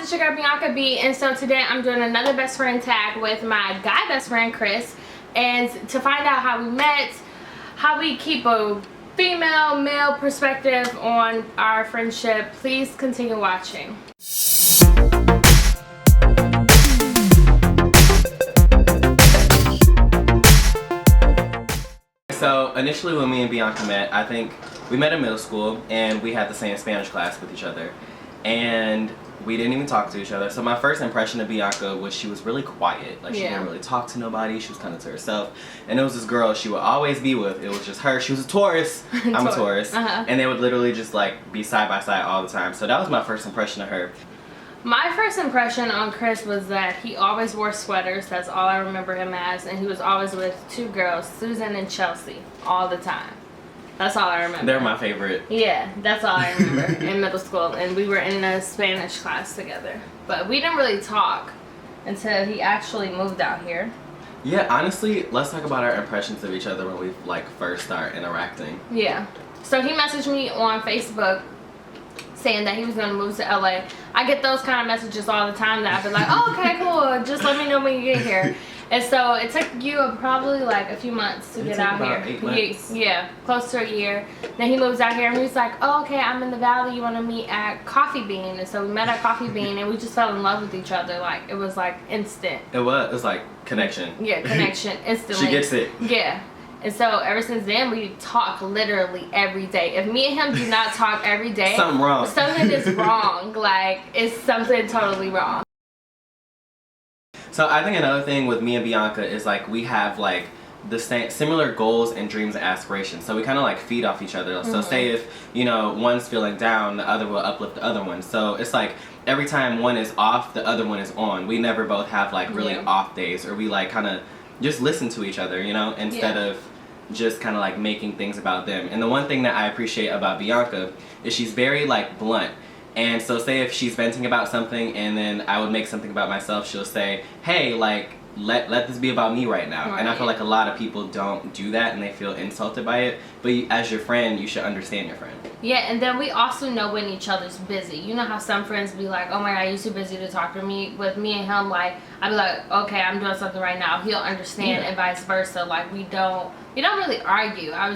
it's your girl Bianca B, and so today I'm doing another best friend tag with my guy best friend Chris, and to find out how we met, how we keep a female male perspective on our friendship, please continue watching. So initially when me and Bianca met, I think we met in middle school and we had the same Spanish class with each other. And we didn't even talk to each other. So my first impression of Bianca was she was really quiet. Like she didn't really talk to nobody. She was kind of to herself. And it was this girl she would always be with. It was just her. She was a Taurus. I'm a Taurus. And they would literally just like be side by side all the time. So that was my first impression of her. My first impression on Chris was that he always wore sweaters. That's all I remember him as. And he was always with two girls, Susan and Chelsea, all the time. That's all I remember. They're my favorite. Yeah, that's all I remember in middle school. And we were in a Spanish class together. But we didn't really talk until he actually moved out here. Yeah, honestly, let's talk about our impressions of each other when we like first start interacting. Yeah. So he messaged me on Facebook saying that he was going to move to LA. I get those kind of messages all the time that I've been like, oh, okay, cool, just let me know when you get here. And so it took you probably like a few months to get out here. 8 months. Yeah, close to a year. Then he moves out here and he's like, oh, okay, I'm in the valley, you want to meet at Coffee Bean. And so we met at Coffee Bean and we just fell in love with each other. Like, it was like instant. It was like connection. Yeah, connection, instantly. She gets it. Yeah. And so ever since then, we talk literally every day. If me and him do not talk every day, something wrong. Something is wrong. Like, it's something totally wrong. So I think another thing with me and Bianca is like we have like the same similar goals and dreams and aspirations. So we kind of like feed off each other. So say if, you know, one's feeling down, the other will uplift the other one. So it's like every time one is off, the other one is on. We never both have like really off days, or we like kind of just listen to each other, you know, instead of just kind of like making things about them. And the one thing that I appreciate about Bianca is she's very like blunt. And so say if she's venting about something and then I would make something about myself, she'll say, hey, like let this be about me right now. And I feel like a lot of people don't do that and they feel insulted by it, but as your friend you should understand your friend. Yeah, and then we also know when each other's busy. You know how some friends be like, oh my god, you're too busy to talk to me. With me and him, like I'd be like, okay, I'm doing something right now, he'll understand, and vice versa. Like we don't really argue. I'm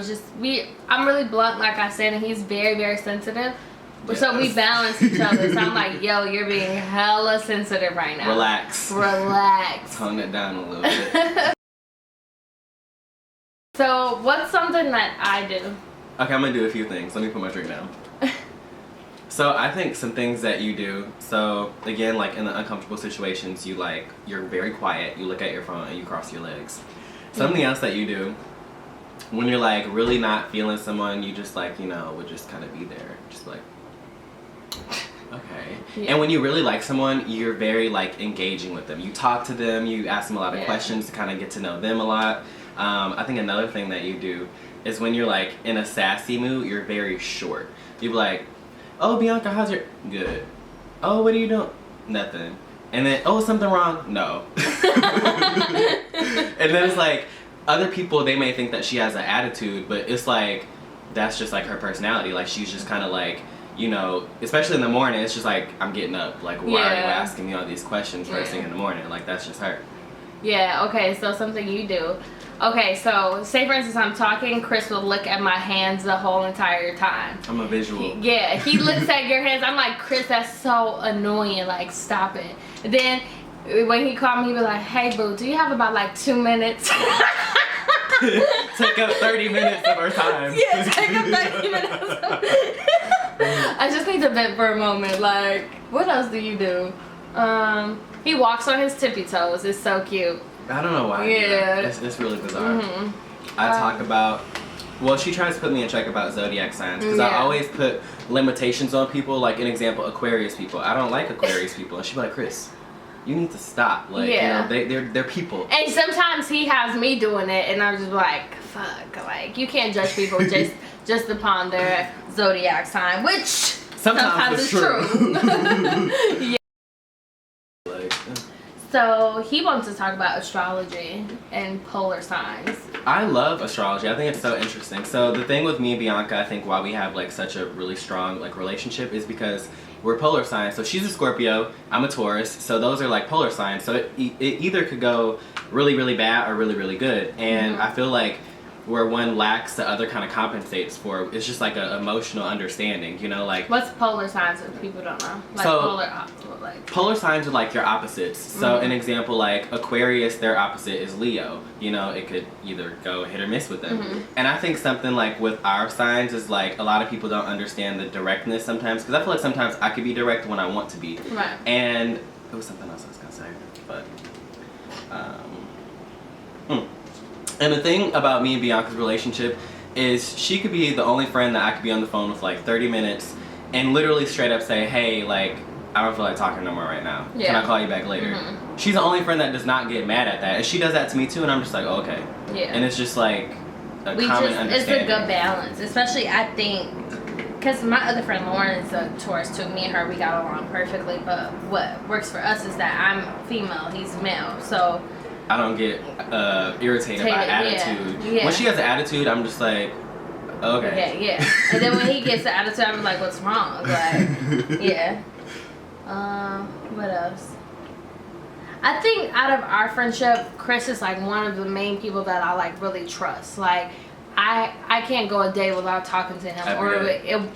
really blunt, like I said, and he's very, very sensitive. Yes. So we balance each other. So I'm like, yo, you're being hella sensitive right now. Relax. Tone it down a little bit. So what's something that I do? Okay, I'm gonna do a few things. Let me put my drink down. So I think some things that you do, so again, like in the uncomfortable situations, you're very quiet, you look at your phone and you cross your legs. Something else that you do, when you're like really not feeling someone, you just like, you know, would just kind of be there. Just like, okay. Yeah. And when you really like someone, you're very like engaging with them. You talk to them, you ask them a lot of questions to kind of get to know them a lot. I think another thing that you do is when you're like in a sassy mood, you're very short. You're like, oh Bianca, how's your, good. Oh, what are you doing? Nothing. And then, oh, something wrong? No. And then it's like, other people, they may think that she has an attitude, but it's like, that's just like her personality. Like she's just kind of like, you know, especially in the morning, it's just like, I'm getting up. Like, why are you asking me all these questions first thing in the morning? Like, that's just her. Yeah, okay, so something you do. Okay, so say for instance I'm talking, Chris will look at my hands the whole entire time. I'm a visual. He looks at your hands. I'm like, Chris, that's so annoying. Like, stop it. And then when he called me, he was like, hey, boo, do you have about like 2 minutes? Take up 30 minutes of our time. Yeah, take up 30 minutes. I just need to vent for a moment. Like, what else do you do? He walks on his tippy toes. It's so cute. I don't know why. Yeah. It's really bizarre. I talk about, well, she tries to put me in check about zodiac signs because I always put limitations on people. Like, an example, Aquarius people. I don't like Aquarius people. And she'd be like, Chris, you need to stop. Like, you know, they're people. And sometimes he has me doing it, and I'm just like, fuck. Like, you can't judge people just upon their zodiac sign, which sometimes is true. Yeah. So he wants to talk about astrology and polar signs. I love astrology. I think it's so interesting. So the thing with me and Bianca, I think why we have like such a really strong like relationship is because we're polar signs. So she's a Scorpio, I'm a Taurus. So those are like polar signs. So it either could go really, really bad or really, really good. And I feel like where one lacks, the other kind of compensates for. It's just like an emotional understanding, you know, like. What's polar signs if people don't know? Like so, polar signs are like your opposites. So an example, like Aquarius, their opposite is Leo. You know, it could either go hit or miss with them. And I think something like with our signs is like a lot of people don't understand the directness sometimes, because I feel like sometimes I could be direct when I want to be. Right. And it was something else I was gonna say, but. And the thing about me and Bianca's relationship is she could be the only friend that I could be on the phone with like 30 minutes and literally straight up say, hey, like, I don't feel like talking no more right now. Can I call you back later? She's the only friend that does not get mad at that. And she does that to me too, and I'm just like, oh, okay. Yeah. And it's just like a common understanding. It's a good balance, especially I think, because my other friend Lauren is a Taurus too. Me and her, we got along perfectly, but what works for us is that I'm female, he's male, so I don't get irritated by attitude. Yeah. When she has an attitude, I'm just like, okay. Yeah. And then when he gets the attitude, I'm like, what's wrong? Like, yeah. What else? I think out of our friendship, Chris is like one of the main people that I like really trust. Like, I can't go a day without talking to him, or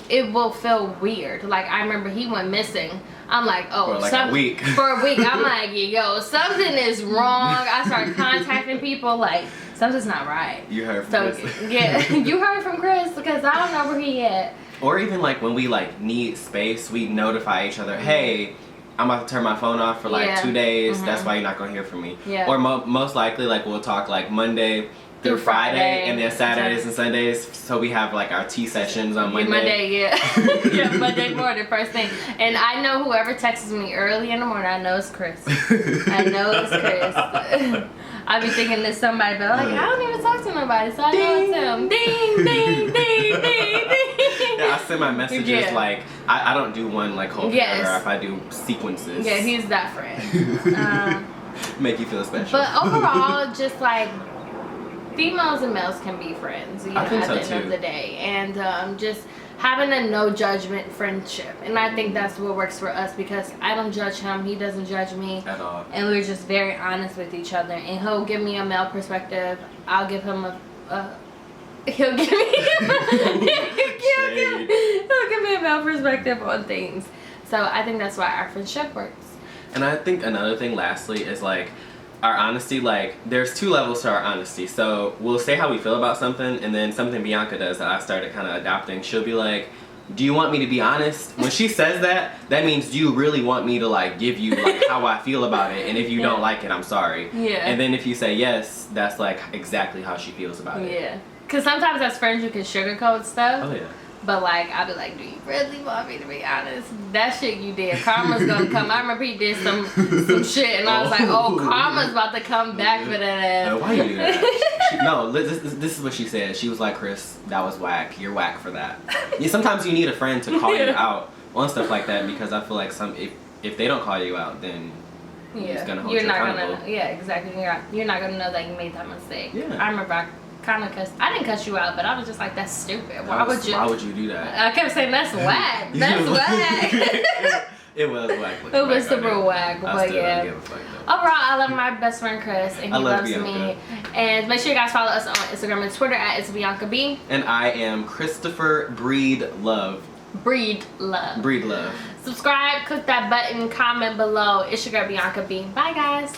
it will feel weird. Like, I remember he went missing. I'm like, oh, for like a week. For a week, I'm like, yo, something is wrong. I started contacting people, like, something's not right. You heard from Chris. Yeah, you heard from Chris, because I don't know where he at. Or even like when we like need space, we notify each other, hey, I'm about to turn my phone off for like 2 days. That's why you're not gonna hear from me. Yeah. Or most likely, like, we'll talk like Monday through Friday, and then Saturdays and Sundays. So we have like our tea sessions on Monday. Yeah, Monday morning, first thing. And I know whoever texts me early in the morning, I know it's Chris. I know it's Chris. I be thinking it's somebody, but like, I don't even talk to nobody, so I know it's him. Ding, ding, ding, ding, ding. Yeah, I send my messages like, I don't do one like whole paragraph, I do sequences. Yeah, he's that friend. Make you feel special. But overall, just like, females and males can be friends, you know, at the end of the day. And just having a no judgment friendship. And I think that's what works for us, because I don't judge him, he doesn't judge me. At all. And we're just very honest with each other. And he'll give me a male perspective, I'll give him he'll give me a male perspective on things. So I think that's why our friendship works. And I think another thing lastly is like, our honesty, like, there's 2 levels to our honesty. So we'll say how we feel about something, and then something Bianca does that I started kind of adopting, she'll be like, do you want me to be honest? When she says that, that means, do you really want me to like give you like how I feel about it? And if you don't like it, I'm sorry. Yeah. And then if you say yes, that's like exactly how she feels about it. Yeah. Because sometimes as friends you can sugarcoat stuff. Oh yeah. But like, I'll be like, do you really want me to be honest? That shit you did, karma's gonna come. I remember he did some shit, and I was like, oh, karma's about to come back for that ass. Why you do that? No, this is what she said. She was like, Chris, that was whack. You're whack for that. Yeah, sometimes you need a friend to call you out on stuff like that, because I feel like if they don't call you out, then it's gonna hold you accountable. Yeah, exactly. You're not gonna know that you made that mistake. Yeah. I remember I didn't cuss you out, but I was just like, that's stupid. Why would you do that? I kept saying, that's whack. That's whack. It was whack. It was super whack, but yeah. Overall, I love my best friend Chris, and he loves me. And make sure you guys follow us on Instagram and Twitter at It's Bianca B. And I am Christopher Breed Love. Breed Love. Breed Love. Subscribe, click that button, comment below. It's your girl Bianca B. Bye guys.